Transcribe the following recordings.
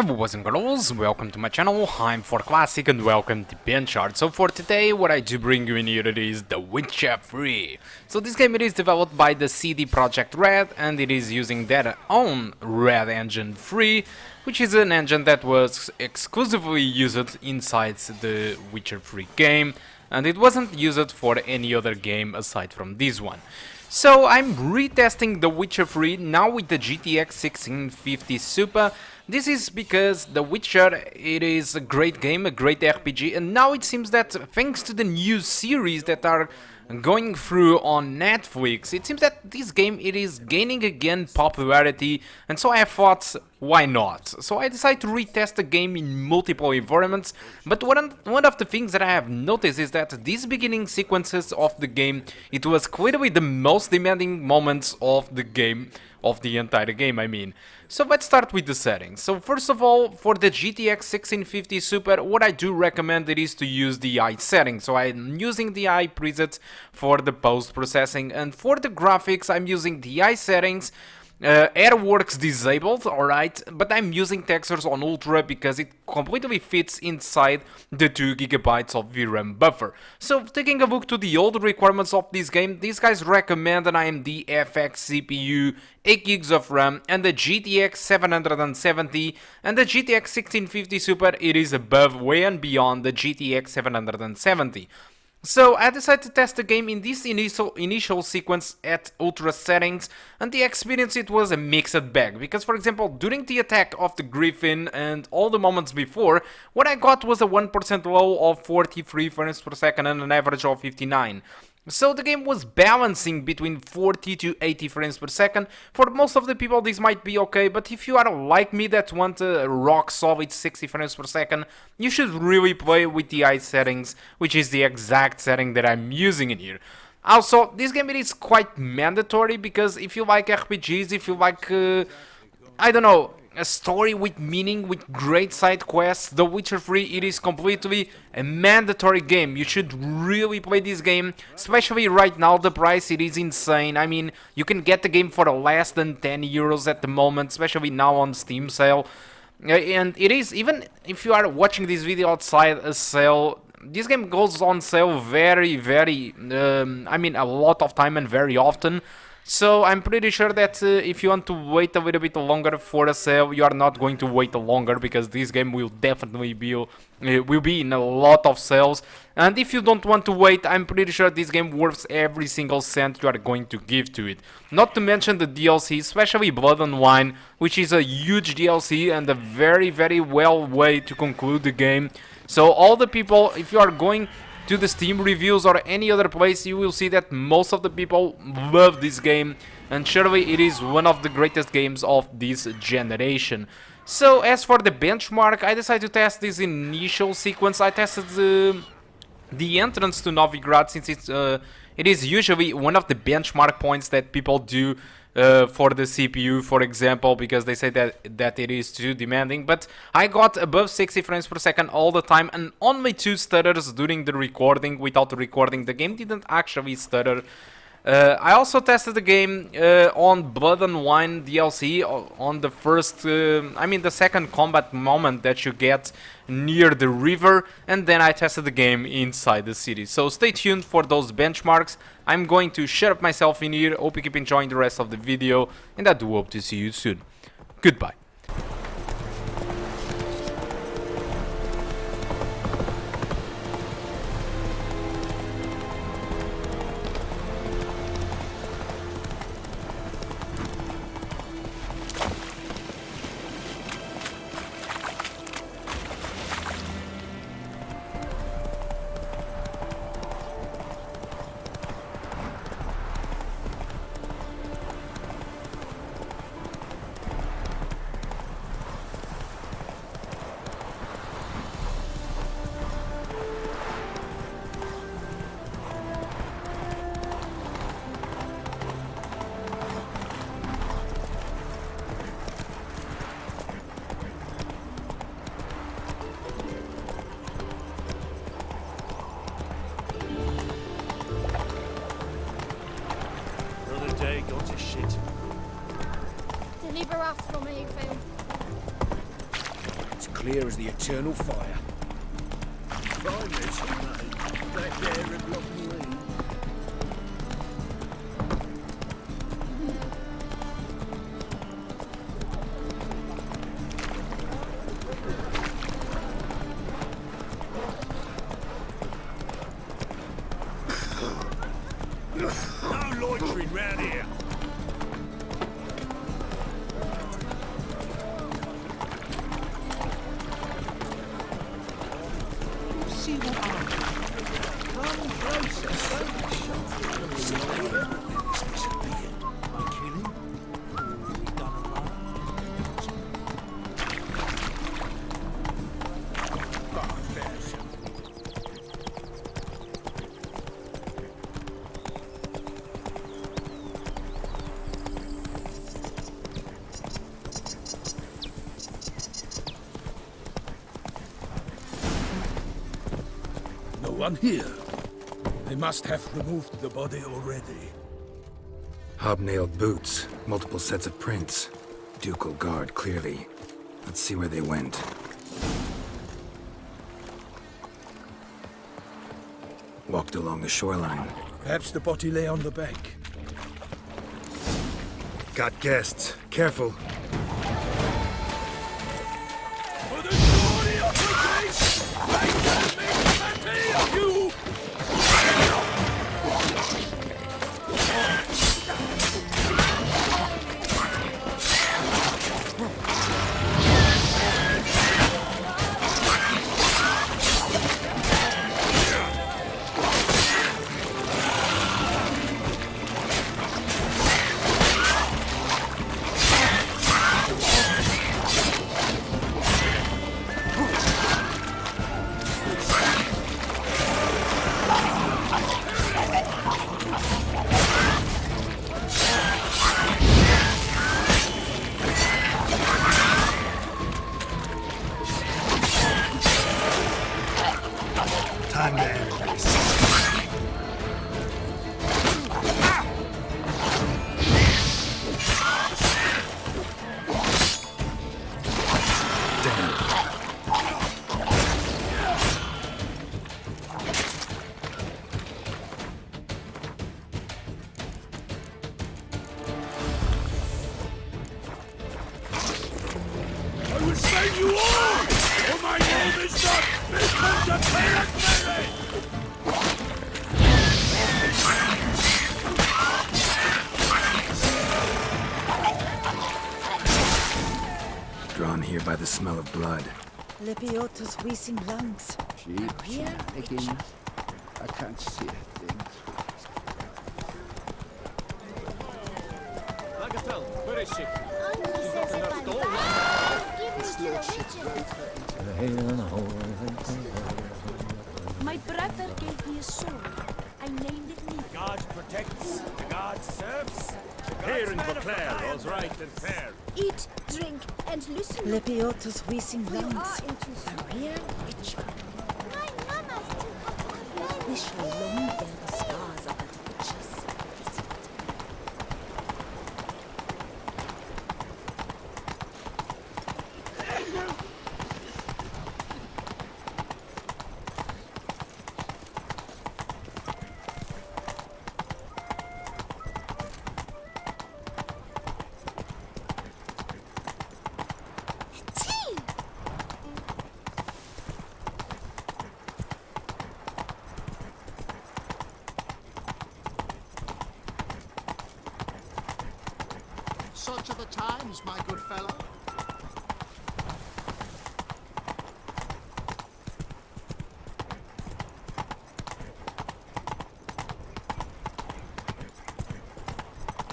Hello boys and girls, welcome to my channel, I'm ForClassic and welcome to BenchART. So for today what I do bring you in here is The Witcher 3. So this game it is developed by the CD Projekt Red and it is using their own Red Engine 3, which is an engine that was exclusively used inside the Witcher 3 game and it wasn't used for any other game aside from this one. So I'm retesting The Witcher 3 now with the GTX 650 Super. This is because The Witcher, it is a great game, a great RPG, and now it seems that thanks to the new series that are going through on Netflix, it seems that this game it is gaining again popularity, and so I thought, why not? So I decided to retest the game in multiple environments, but one of the things that I have noticed is that these beginning sequences of the game, it was clearly the most demanding moments of the game, of the entire game I mean. So let's start with the settings. So first of all, for the GTX 1650 Super, what I do recommend it is to use the eye settings. So I'm using the eye presets for the post-processing, and for the graphics I'm using the eye settings. Airworks disabled, alright, but I'm using textures on Ultra because it completely fits inside the 2 GB of VRAM buffer. So taking a look to the old requirements of this game, these guys recommend an AMD FX CPU, 8 GB of RAM, and the GTX 770, and the GTX 1650 Super it is above, way and beyond the GTX 770. So I decided to test the game in this initial sequence at ultra settings, and the experience it was a mixed bag, because for example during the attack of the Griffin and all the moments before, what I got was a 1% low of 43 frames per second and an average of 59. So the game was balancing between 40 to 80 frames per second. For most of the people this might be okay, but if you are like me that want a rock solid 60 frames per second, you should really play with the eye settings, which is the exact setting that I'm using in here. Also, this game it is quite mandatory, because if you like RPGs, if you like, I don't know, a story with meaning, with great side quests, The Witcher 3 it is completely a mandatory game. You should really play this game, especially right now the price it is insane. I mean, you can get the game for less than 10 euros at the moment, especially now on Steam sale. And it is, even if you are watching this video outside a sale, this game goes on sale very, I mean a lot of time and very often. So I'm pretty sure that if you want to wait a little bit longer for a sale, you are not going to wait longer, because this game will definitely be in a lot of sales. And if you don't want to wait, I'm pretty sure this game worth every single cent you are going to give to it. Not to mention the DLC, especially Blood and Wine, which is a huge DLC and a very well way to conclude the game. So all the people, if you are going to the Steam reviews or any other place, you will see that most of the people love this game, and surely it is one of the greatest games of this generation. So as for the benchmark, I decided to test this initial sequence. I tested the entrance to Novigrad, since it is usually one of the benchmark points that people do for the CPU, for example, because they say that it is too demanding. But I got above 60 frames per second all the time, and only 2 stutters during the recording. Without recording, the game didn't actually stutter. I also tested the game on Blood and Wine DLC on the first, I mean the second combat moment that you get near the river, and then I tested the game inside the city. So stay tuned for those benchmarks. I'm going to shut up myself in here. Hope you keep enjoying the rest of the video, and I do hope to see you soon. Goodbye. clear as the eternal fire. No loitering round here. See what I do. Come closer, don't be shot. See here. This could be it. My killing? We done a lot. Bugbears. No one here. They must have removed the body already. Hobnailed boots, multiple sets of prints. Ducal guard, clearly. Let's see where they went. Walked along the shoreline. Perhaps the body lay on the bank. Got guests. Careful. For the glory of the place! I can make plenty of you! Time to end this. I will save you all! For my name is not Mr. Perry! Drawn here by the smell of blood. Lepiotus wheezing lungs. Sheep, again. I can't see a thing. Lagatel, where is she? My brother gave me a sword. I named it me. God protects, the God serves. Here in Beauclair, all's right and fair. Eat, drink, and listen. Lepiotus wheezing We lungs. are into A real ritual. My mama's too. We shall long bear the scars of that witch's. Tea! Such are the times, my good fellow.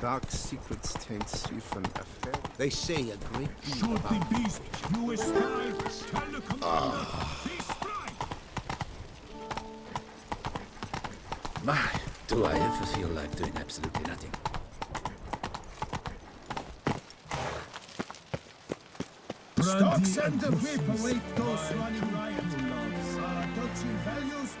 Dark secrets taints you from affair. They say a great deal about Should the beast you espy tell the commander? Be strike! My, do I ever feel like doing absolutely nothing. Stocks and the whip await those running riot. Touching values,